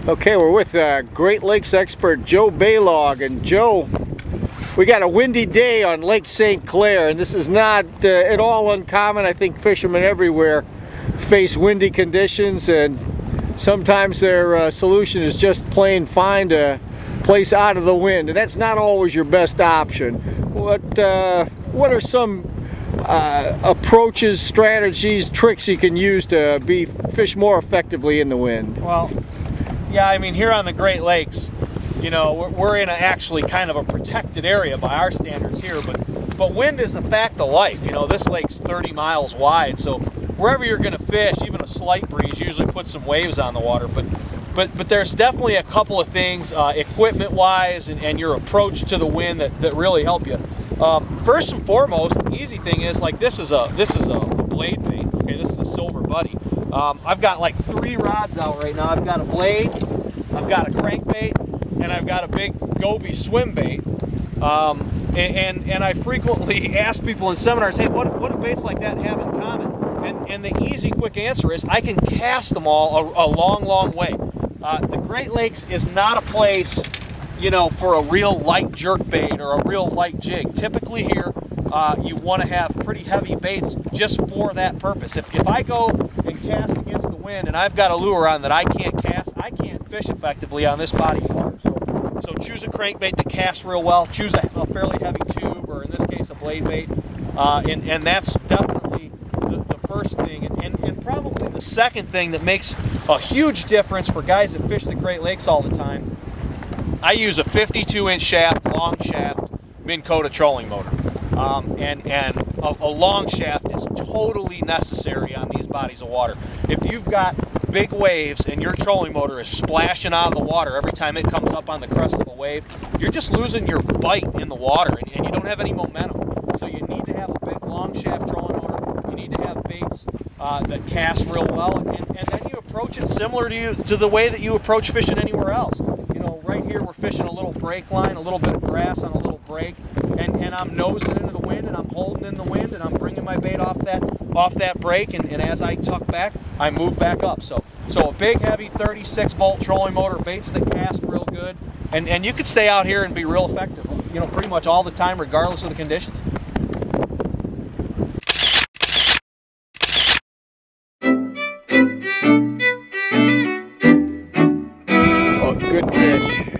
Okay, we're with Great Lakes expert Joe Balog, and Joe, we got a windy day on Lake St. Clair, and this is not at all uncommon. I think fishermen everywhere face windy conditions, and sometimes their solution is just plain find a place out of the wind, and that's not always your best option. What are some approaches, strategies, tricks you can use to fish more effectively in the wind? Well, yeah, I mean, here on the Great Lakes, you know, we're in actually kind of a protected area by our standards here, but wind is a fact of life. You know, this lake's 30 miles wide, so wherever you're going to fish, even a slight breeze usually puts some waves on the water. But there's definitely a couple of things, equipment-wise and your approach to the wind that really help you. First and foremost, the easy thing is, like, this is a blade bait. Okay, this is a silver buddy. I've got like 3 rods out right now. I've got a blade, I've got a crankbait, and I've got a big goby swim bait. And I frequently ask people in seminars, hey, what do baits like that have in common? And the easy, quick answer is I can cast them all a long, long way. The Great Lakes is not a place, you know, for a real light jerk bait or a real light jig. Typically here, you want to have pretty heavy baits just for that purpose. If I go and cast against the wind and I've got a lure on that I can't cast, I can't fish effectively on this body of water. So choose a crankbait that casts real well. Choose a fairly heavy tube, or in this case a blade bait, and that's definitely the first thing. And probably the second thing that makes a huge difference for guys that fish the Great Lakes all the time, I use a 52-inch shaft, long shaft, Minn Kota trolling motor. And a long shaft is totally necessary on these bodies of water. If you've got big waves and your trolling motor is splashing out of the water every time it comes up on the crest of a wave, you're just losing your bite in the water, and you don't have any momentum. So you need to have a big long shaft trolling motor. You need to have baits that cast real well, and then you approach it similar to the way that you approach fishing anywhere else. You know, right here we're fishing a little break line, a little bit of grass on a little break, and I'm nosing into the wind, and I'm holding in the wind, and I'm bringing my bait off that break, and as I tuck back, I move back up. So a big, heavy 36-volt trolling motor, baits that cast real good, and you could stay out here and be real effective, you know, pretty much all the time, regardless of the conditions. Oh, good fish.